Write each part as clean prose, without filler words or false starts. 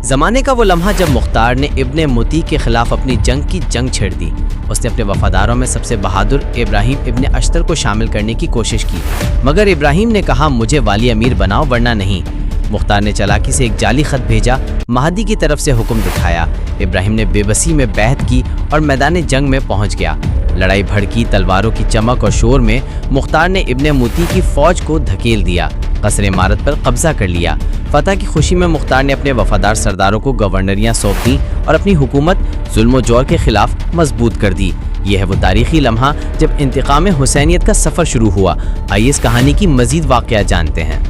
زمانے کا وہ لمحہ جب مختار نے ابن متی کے خلاف اپنی جنگ چھیڑ دی۔ اس نے اپنے وفاداروں میں سب سے بہادر ابراہیم ابن اشتر کو شامل کرنے کی کوشش کی، مگر ابراہیم نے کہا مجھے والی امیر بناؤ ورنہ نہیں۔ مختار نے چالاکی سے ایک جعلی خط بھیجا، مہدی کی طرف سے حکم دکھایا۔ ابراہیم نے بے بسی میں بیعت کی اور میدان جنگ میں پہنچ گیا۔ لڑائی بھڑکی، تلواروں کی چمک اور شور میں مختار نے ابن موتی کی فوج کو دھکیل دیا، قصر عمارت پر قبضہ کر لیا۔ فتح کی خوشی میں مختار نے اپنے وفادار سرداروں کو گورنریاں سونپ دیں اور اپنی حکومت ظلم و جور کے خلاف مضبوط کر دی۔ یہ ہے وہ تاریخی لمحہ جب انتقام حسینیت کا سفر شروع ہوا۔ آئیے اس کہانی کی مزید واقعات جانتے ہیں۔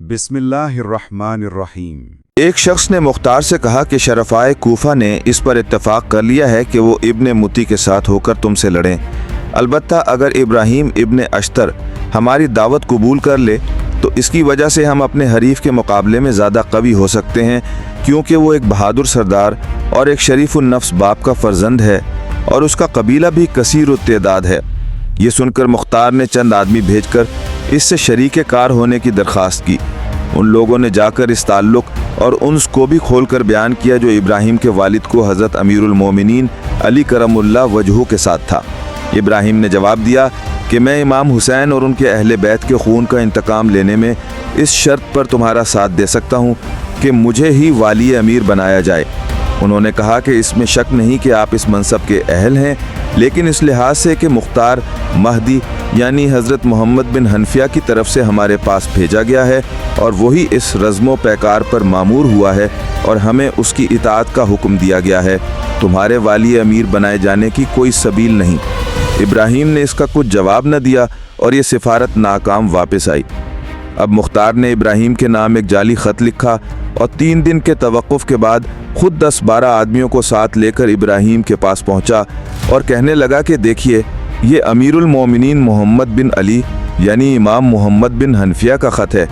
بسم اللہ الرحمن الرحیم۔ ایک شخص نے مختار سے کہا کہ شرفائے کوفہ نے اس پر اتفاق کر لیا ہے کہ وہ ابن متی کے ساتھ ہو کر تم سے لڑیں، البتہ اگر ابراہیم ابن اشتر ہماری دعوت قبول کر لے تو اس کی وجہ سے ہم اپنے حریف کے مقابلے میں زیادہ قوی ہو سکتے ہیں، کیونکہ وہ ایک بہادر سردار اور ایک شریف النفس باپ کا فرزند ہے اور اس کا قبیلہ بھی کثیر التعداد ہے۔ یہ سن کر مختار نے چند آدمی بھیج کر اس سے شریک کار ہونے کی درخواست کی۔ ان لوگوں نے جا کر اس تعلق اور انس کو بھی کھول کر بیان کیا جو ابراہیم کے والد کو حضرت امیر المومنین علی کرم اللہ وجہہ کے ساتھ تھا۔ ابراہیم نے جواب دیا کہ میں امام حسین اور ان کے اہل بیت کے خون کا انتقام لینے میں اس شرط پر تمہارا ساتھ دے سکتا ہوں کہ مجھے ہی والی امیر بنایا جائے۔ انہوں نے کہا کہ اس میں شک نہیں کہ آپ اس منصب کے اہل ہیں، لیکن اس لحاظ سے کہ مختار مہدی یعنی حضرت محمد بن حنفیہ کی طرف سے ہمارے پاس بھیجا گیا ہے اور وہی اس رزم و پیکار پر مامور ہوا ہے اور ہمیں اس کی اطاعت کا حکم دیا گیا ہے، تمہارے والی امیر بنائے جانے کی کوئی سبیل نہیں۔ ابراہیم نے اس کا کچھ جواب نہ دیا اور یہ سفارت ناکام واپس آئی۔ اب مختار نے ابراہیم کے نام ایک جعلی خط لکھا اور 3 دن کے توقف کے بعد خود 10-12 آدمیوں کو ساتھ لے کر ابراہیم کے پاس پہنچا اور کہنے لگا کہ دیکھیے یہ امیر المومنین محمد بن علی یعنی امام محمد بن حنفیہ کا خط ہے،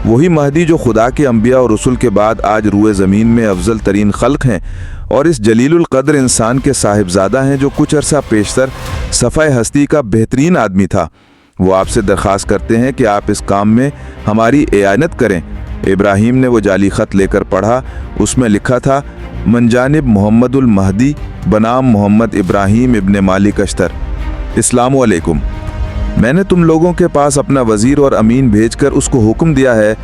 وہی مہدی جو خدا کے انبیاء اور رسل کے بعد آج روئے زمین میں افضل ترین خلق ہیں اور اس جلیل القدر انسان کے صاحبزادہ ہیں جو کچھ عرصہ پیشتر صفحہ ہستی کا بہترین آدمی تھا۔ وہ آپ سے درخواست کرتے ہیں کہ آپ اس کام میں ہماری اعانت کریں۔ ابراہیم نے وہ جعلی خط لے کر پڑھا، اس میں لکھا تھا من جانب محمد المہدی بنام محمد ابراہیم ابن مالک اشتر، السلام علیکم۔ میں نے تم لوگوں کے پاس اپنا وزیر اور امین بھیج کر اس کو حکم دیا ہے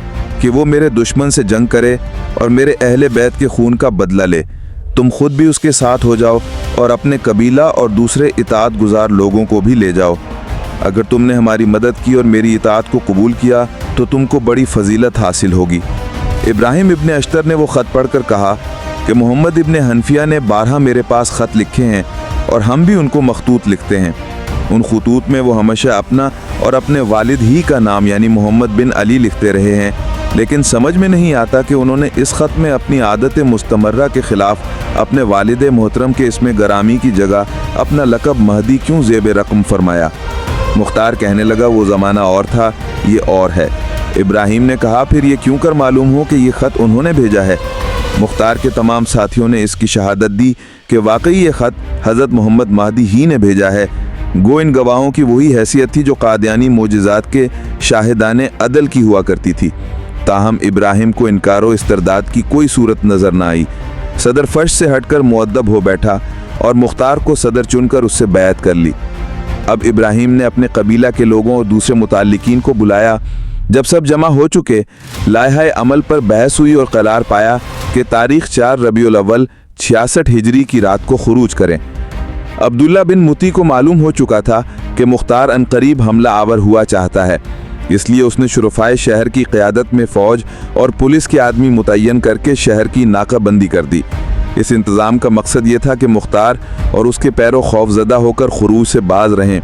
کہ وہ میرے دشمن سے جنگ کرے اور میرے اہل بیت کے خون کا بدلہ لے۔ تم خود بھی اس کے ساتھ ہو جاؤ اور اپنے قبیلہ اور دوسرے اطاعت گزار لوگوں کو بھی لے جاؤ۔ اگر تم نے ہماری مدد کی اور میری اطاعت کو قبول کیا تو تم کو بڑی فضیلت حاصل ہوگی۔ ابراہیم ابن اشتر نے وہ خط پڑھ کر کہا کہ محمد ابن حنفیہ نے 12 میرے پاس خط لکھے ہیں اور ہم بھی ان کو مخطوط لکھتے ہیں۔ ان خطوط میں وہ ہمیشہ اپنا اور اپنے والد ہی کا نام یعنی محمد بن علی لکھتے رہے ہیں، لیکن سمجھ میں نہیں آتا کہ انہوں نے اس خط میں اپنی عادت مستمرہ کے خلاف اپنے والد محترم کے اسم گرامی کی جگہ اپنا لقب مہدی کیوں زیب رقم فرمایا۔ مختار کہنے لگا وہ زمانہ اور تھا، یہ اور ہے۔ ابراہیم نے کہا پھر یہ کیوں کر معلوم ہو کہ یہ خط انہوں نے بھیجا ہے؟ مختار کے تمام ساتھیوں نے اس کی شہادت دی کہ واقعی یہ خط حضرت محمد مہدی ہی نے بھیجا ہے۔ گو ان گواہوں کی وہی حیثیت تھی جو قادیانی معجزات کے شاہدان عدل کی ہوا کرتی تھی۔ تاہم ابراہیم کو انکار و استرداد کی کوئی صورت نظر نہ آئی۔ صدر فرش سے ہٹ کر مؤدب ہو بیٹھا اور مختار کو صدر چن کر اس سے بیعت کر لی۔ اب ابراہیم نے اپنے قبیلہ کے لوگوں اور دوسرے متعلقین کو بلایا۔ جب سب جمع ہو چکے، لائحہ عمل پر بحث ہوئی اور قرار پایا کہ تاریخ 4 ربیع الاول 66 ہجری کی رات کو خروج کریں۔ عبداللہ بن متی کو معلوم ہو چکا تھا کہ مختار عنقریب حملہ آور ہوا چاہتا ہے، اس لیے اس نے شرفائے شہر کی قیادت میں فوج اور پولیس کے آدمی متعین کر کے شہر کی ناکہ بندی کر دی۔ اس انتظام کا مقصد یہ تھا کہ مختار اور اس کے پیرو خوف زدہ ہو کر خروج سے باز رہیں،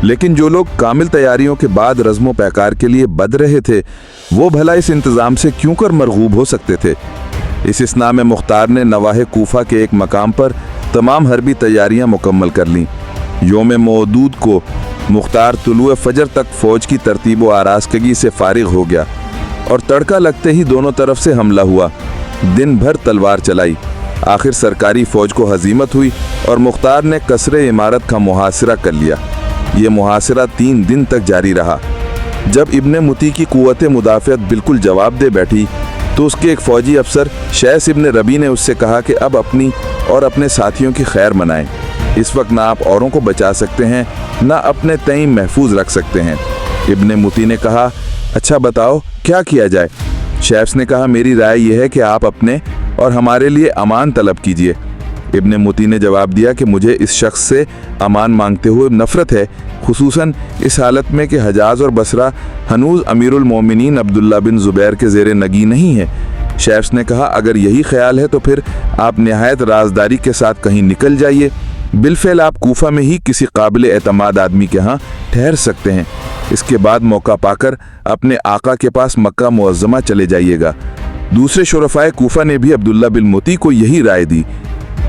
لیکن جو لوگ کامل تیاریوں کے بعد رزم و پیکار کے لیے بد رہے تھے وہ بھلا اس انتظام سے کیوں کر مرغوب ہو سکتے تھے؟ اس اثناء میں مختار نے نواح کوفہ کے ایک مقام پر تمام حربی تیاریاں مکمل کر لیں۔ یوم موعود کو مختار طلوع فجر تک فوج کی ترتیب و آراستگی سے فارغ ہو گیا اور تڑکا لگتے ہی دونوں طرف سے حملہ ہوا۔ دن بھر تلوار چلائی، آخر سرکاری فوج کو ہزیمت ہوئی اور مختار نے قصر عمارت کا محاصرہ کر لیا۔ یہ محاصرہ 3 دن تک جاری رہا۔ جب ابن متی کی قوت مدافعت بالکل جواب دے بیٹھی تو اس کے ایک فوجی افسر شیس ابن ربی نے اس سے کہا کہ اب اپنی اور اپنے ساتھیوں کی خیر منائیں، اس وقت نہ آپ اوروں کو بچا سکتے ہیں نہ اپنے تئیں محفوظ رکھ سکتے ہیں۔ ابن متی نے کہا اچھا بتاؤ کیا کیا جائے؟ شیس نے کہا میری رائے یہ ہے کہ آپ اپنے اور ہمارے لیے امان طلب کیجئے۔ ابن متی نے جواب دیا کہ مجھے اس شخص سے امان مانگتے ہوئے نفرت ہے، خصوصاً اس حالت میں کہ حجاز اور بصرہ ہنوز امیر المومنین عبداللہ بن زبیر کے زیر نگی نہیں ہے۔ شیس نے کہا اگر یہی خیال ہے تو پھر آپ نہایت رازداری کے ساتھ کہیں نکل جائیے، بالفعل آپ کوفہ میں ہی کسی قابل اعتماد آدمی کے ہاں ٹھہر سکتے ہیں، اس کے بعد موقع پا کر اپنے آقا کے پاس مکہ معظمہ چلے جائیے گا۔ دوسرے شرفائے کوفہ نے بھی عبداللہ بن متی کو یہی رائے دی۔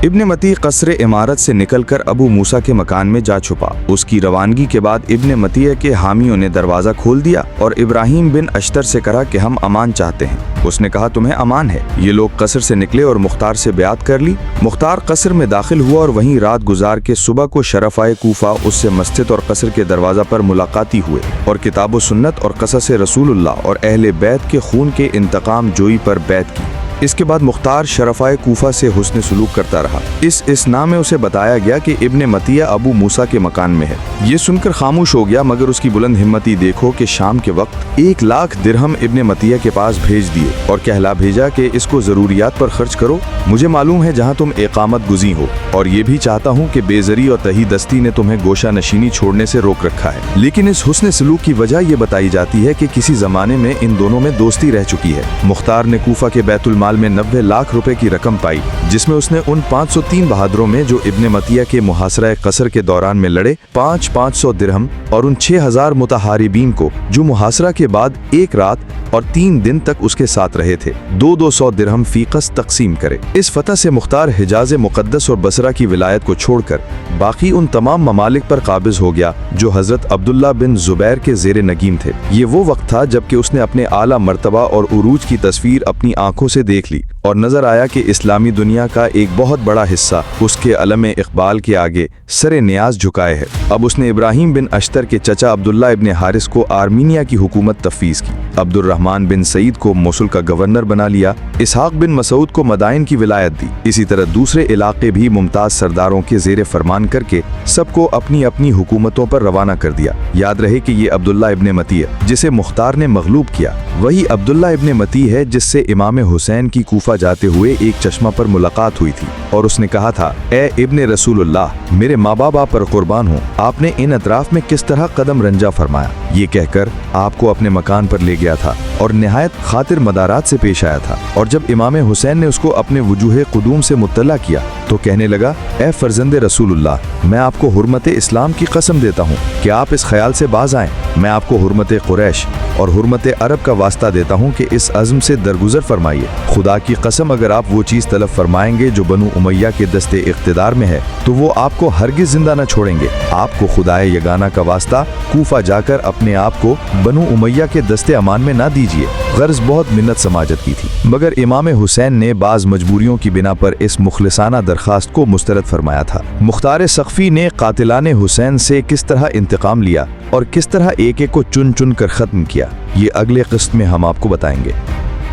ابن متی قصر عمارت سے نکل کر ابو موسیٰ کے مکان میں جا چھپا۔ اس کی روانگی کے بعد ابن متیہ کے حامیوں نے دروازہ کھول دیا اور ابراہیم بن اشتر سے کہا کہ ہم امان چاہتے ہیں۔ اس نے کہا تمہیں امان ہے۔ یہ لوگ قصر سے نکلے اور مختار سے بیعت کر لی۔ مختار قصر میں داخل ہوا اور وہیں رات گزار کے صبح کو شرفائے کوفہ اس سے مسجد اور قصر کے دروازہ پر ملاقاتی ہوئے اور کتاب و سنت اور قصص رسول اللہ اور اہل بیت کے خون کے انتقام جوئی پر بیعت کی۔ اس کے بعد مختار شرفائے کوفہ سے حسن سلوک کرتا رہا۔ اس اسنا میں اسے بتایا گیا کہ ابن متیہ ابو موسیٰ کے مکان میں ہے۔ یہ سن کر خاموش ہو گیا، مگر اس کی بلند ہمتی دیکھو کہ شام کے وقت 1,00,000 درہم ابن متیہ کے پاس بھیج دیے اور کہلا بھیجا کہ اس کو ضروریات پر خرچ کرو، مجھے معلوم ہے جہاں تم اقامت گزیں ہو، اور یہ بھی چاہتا ہوں کہ بے زری اور تہی دستی نے تمہیں گوشہ نشینی چھوڑنے سے روک رکھا ہے۔ لیکن اس حسن سلوک کی وجہ یہ بتائی جاتی ہے کہ کسی زمانے میں ان دونوں میں دوستی رہ چکی ہے۔ مختار نے کوفہ کے بیت المال میں 90 لاکھ روپے کی رقم پائی، جس میں اس نے ان 503 بہادروں میں جو ابن متیہ کے محاصرہ قصر کے دوران میں لڑے 500 درہم اور ان 6000 متحاربین کو جو محاصرہ کے بعد 1 رات اور 3 دن تک اس کے ساتھ رہے تھے 200 درہم فی قسط تقسیم کرے۔ اس فتح سے مختار حجاز مقدس اور بصرہ کی ولایت کو چھوڑ کر باقی ان تمام ممالک پر قابض ہو گیا جو حضرت عبداللہ بن زبیر کے زیر نگین تھے۔ یہ وہ وقت تھا جبکہ اس نے اپنے اعلیٰ مرتبہ اور عروج کی تصویر اپنی آنکھوں سے دیکھ لی اور نظر آیا کہ اسلامی دنیا کا ایک بہت بڑا حصہ اس کے علم اقبال کے آگے سر نیاز جھکائے ہے۔ اب اس نے ابراہیم بن اشتر کے چچا عبداللہ ابن حارث کو آرمینیا کی حکومت تفویض کی، عبد الرحمن بن سعید کو موصل کا گورنر بنا لیا، اسحاق بن مسعود کو مدائن کی ولایت دی۔ اسی طرح دوسرے علاقے بھی ممتاز سرداروں کے زیر فرمان کر کے سب کو اپنی اپنی حکومتوں پر روانہ کر دیا۔ یاد رہے کہ یہ عبداللہ ابن متی جسے مختار نے مغلوب کیا وہی عبداللہ ابن متی ہے جس سے امام حسین کی کوفہ جاتے ہوئے ایک چشمہ پر ملاقات ہوئی تھی اور اس نے کہا تھا اے ابن رسول اللہ، میرے ماں باپ آپ پر قربان ہوں، آپ نے ان اطراف میں کس طرح قدم رنجا فرمایا۔ یہ کہہ کر آپ کو اپنے مکان پر لے گیا تھا اور نہایت خاطر مدارات سے پیش آیا تھا، اور جب امام حسین نے اس کو اپنے وجوہ قدوم سے مطلع کیا تو کہنے لگا اے فرزند رسول اللہ، میں آپ کو حرمت اسلام کی قسم دیتا ہوں کہ آپ اس خیال سے باز آئیں، میں آپ کو حرمت قریش اور حرمت عرب کا واسطہ دیتا ہوں کہ اس عزم سے درگزر فرمائیے۔ خدا کی قسم اگر آپ وہ چیز طلب فرمائیں گے جو بنو امیہ کے دست اقتدار میں ہے تو وہ آپ کو ہرگز زندہ نہ چھوڑیں گے۔ آپ کو خدائے یگانہ کا واسطہ کوفہ جا کر اپنے آپ کو بنو امیہ کے دست امان میں نہ دیجیے۔ غرض بہت منت سماجت کی تھی، مگر امام حسین نے بعض مجبوریوں کی بنا پر اس مخلصانہ درخواست کو مسترد فرمایا تھا۔ مختار سقفی نے قاتلان حسین سے کس طرح انتقام لیا اور کس طرح ایک ایک کو چن چن کر ختم کیا، یہ اگلے قسط میں ہم آپ کو بتائیں گے۔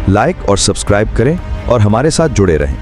لائک اور سبسکرائب کریں اور ہمارے ساتھ جڑے رہیں۔